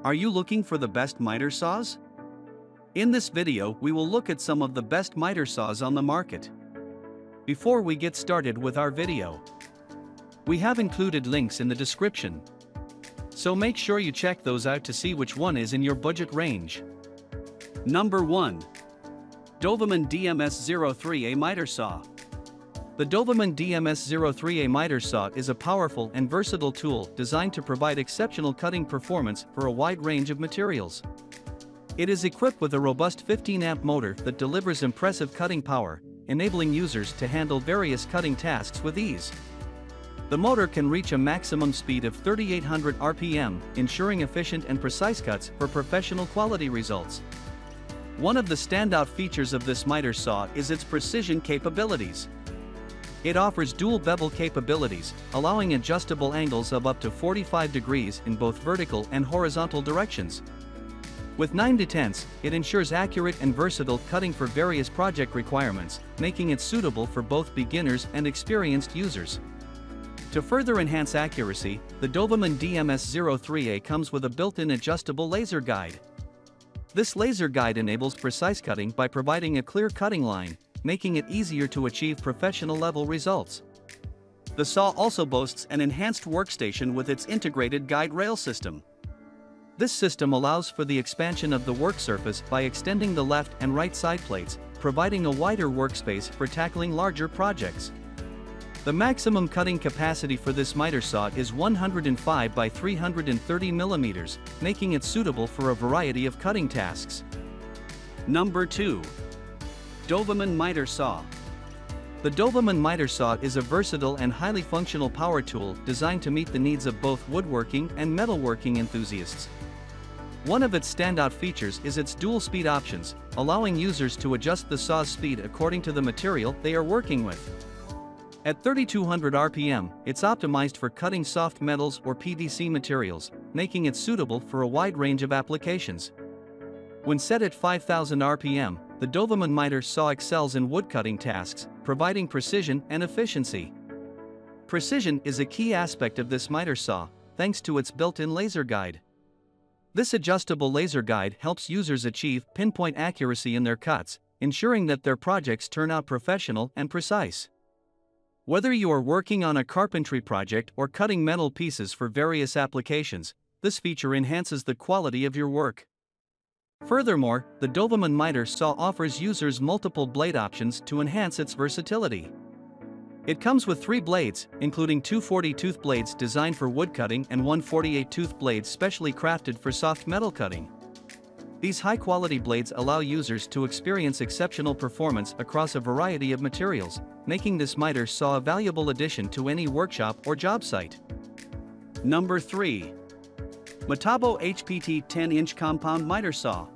Are you looking for the best miter saws? In this video, we will look at some of the best miter saws on the market. Before we get started with our video, we have included links in the description. So make sure you check those out to see which one is in your budget range. Number 1. DOVAMAN DMS-03A Miter Saw. The DOVAMAN DMS-03A Miter Saw is a powerful and versatile tool designed to provide exceptional cutting performance for a wide range of materials. It is equipped with a robust 15-amp motor that delivers impressive cutting power, enabling users to handle various cutting tasks with ease. The motor can reach a maximum speed of 3,800 RPM, ensuring efficient and precise cuts for professional quality results. One of the standout features of this miter saw is its precision capabilities. It offers dual bevel capabilities, allowing adjustable angles of up to 45 degrees in both vertical and horizontal directions. With 9 detents, it ensures accurate and versatile cutting for various project requirements, making it suitable for both beginners and experienced users. To further enhance accuracy, the DOVAMAN DMS-03A comes with a built-in adjustable laser guide. This laser guide enables precise cutting by providing a clear cutting line, making it easier to achieve professional-level results. The saw also boasts an enhanced workstation with its integrated guide rail system. This system allows for the expansion of the work surface by extending the left and right side plates, providing a wider workspace for tackling larger projects. The maximum cutting capacity for this miter saw is 105 by 330 mm, making it suitable for a variety of cutting tasks. Number 2. DOVAMAN Miter Saw. The DOVAMAN Miter Saw is a versatile and highly functional power tool designed to meet the needs of both woodworking and metalworking enthusiasts. One of its standout features is its dual speed options, allowing users to adjust the saw's speed according to the material they are working with. At 3,200 RPM, it's optimized for cutting soft metals or PVC materials, making it suitable for a wide range of applications. When set at 5,000 RPM, the DOVAMAN Miter Saw excels in woodcutting tasks, providing precision and efficiency. Precision is a key aspect of this miter saw, thanks to its built-in laser guide. This adjustable laser guide helps users achieve pinpoint accuracy in their cuts, ensuring that their projects turn out professional and precise. Whether you are working on a carpentry project or cutting metal pieces for various applications, this feature enhances the quality of your work. Furthermore, the DOVAMAN Miter Saw offers users multiple blade options to enhance its versatility. It comes with 3 blades, including 2 40-tooth blades designed for wood cutting and 1 48-tooth blade specially crafted for soft metal cutting. These high-quality blades allow users to experience exceptional performance across a variety of materials, making this miter saw a valuable addition to any workshop or job site. Number 3. Metabo HPT 10-inch Compound Miter Saw.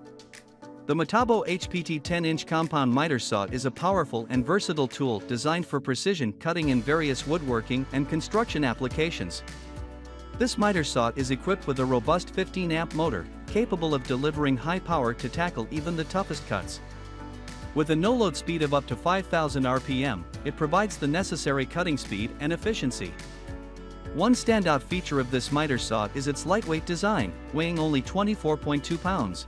The Metabo HPT 10-inch Compound Miter Saw is a powerful and versatile tool designed for precision cutting in various woodworking and construction applications. This miter saw is equipped with a robust 15-amp motor, capable of delivering high power to tackle even the toughest cuts. With a no-load speed of up to 5,000 RPM, it provides the necessary cutting speed and efficiency. One standout feature of this miter saw is its lightweight design, weighing only 24.2 pounds.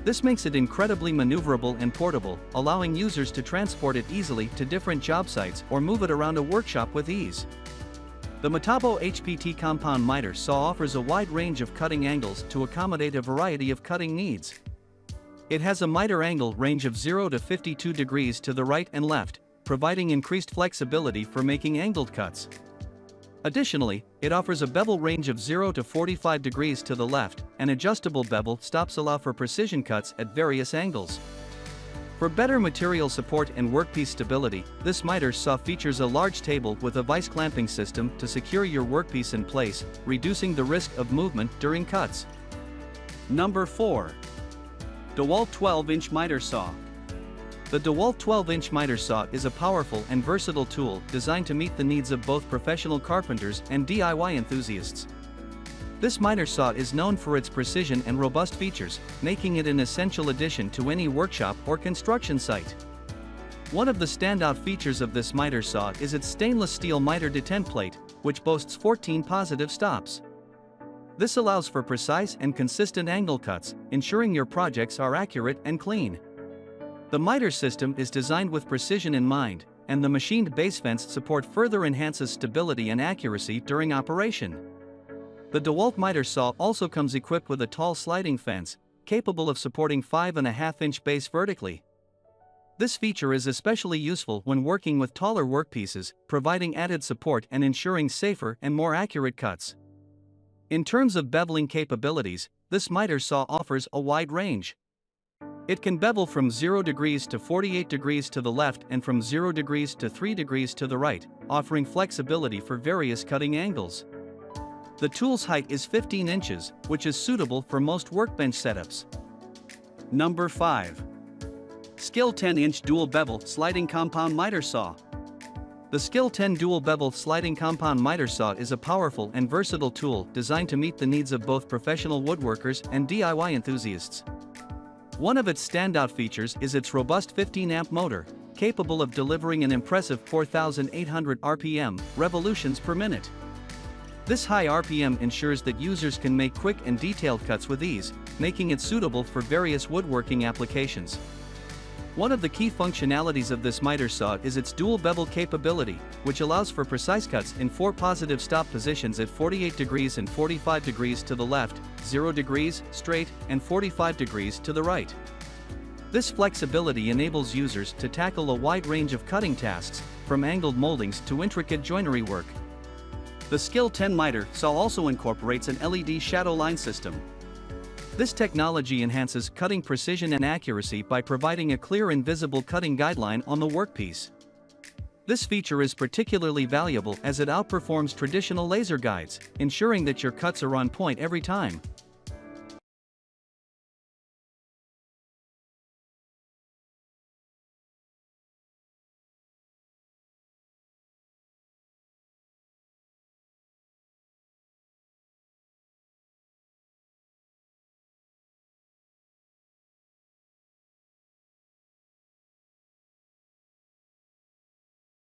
This makes it incredibly maneuverable and portable, allowing users to transport it easily to different job sites or move it around a workshop with ease. The Metabo HPT Compound Miter Saw offers a wide range of cutting angles to accommodate a variety of cutting needs. It has a miter angle range of 0 to 52 degrees to the right and left, providing increased flexibility for making angled cuts. Additionally, it offers a bevel range of 0 to 45 degrees to the left, and adjustable bevel stops allow for precision cuts at various angles. For better material support and workpiece stability, this miter saw features a large table with a vice clamping system to secure your workpiece in place, reducing the risk of movement during cuts. Number 4. DEWALT 12-inch Miter Saw. The DEWALT 12-inch miter saw is a powerful and versatile tool designed to meet the needs of both professional carpenters and DIY enthusiasts. This miter saw is known for its precision and robust features, making it an essential addition to any workshop or construction site. One of the standout features of this miter saw is its stainless steel miter detent plate, which boasts 14 positive stops. This allows for precise and consistent angle cuts, ensuring your projects are accurate and clean. The miter system is designed with precision in mind, and the machined base fence support further enhances stability and accuracy during operation. The DEWALT miter saw also comes equipped with a tall sliding fence, capable of supporting 5.5-inch base vertically. This feature is especially useful when working with taller workpieces, providing added support and ensuring safer and more accurate cuts. In terms of beveling capabilities, this miter saw offers a wide range. It can bevel from 0 degrees to 48 degrees to the left and from 0 degrees to 3 degrees to the right, offering flexibility for various cutting angles. The tool's height is 15 inches, which is suitable for most workbench setups. Number 5. Skil 10-inch Dual Bevel Sliding Compound Miter Saw. The Skil 10 Dual Bevel Sliding Compound Miter Saw is a powerful and versatile tool designed to meet the needs of both professional woodworkers and DIY enthusiasts. One of its standout features is its robust 15-amp motor, capable of delivering an impressive 4,800 RPM revolutions per minute. This high RPM ensures that users can make quick and detailed cuts with ease, making it suitable for various woodworking applications. One of the key functionalities of this miter saw is its dual bevel capability, which allows for precise cuts in 4 positive stop positions at 48 degrees and 45 degrees to the left, 0 degrees, straight, and 45 degrees to the right. This flexibility enables users to tackle a wide range of cutting tasks, from angled moldings to intricate joinery work. The Skil 10 miter saw also incorporates an LED shadow line system. This technology enhances cutting precision and accuracy by providing a clear and visible cutting guideline on the workpiece. This feature is particularly valuable as it outperforms traditional laser guides, ensuring that your cuts are on point every time.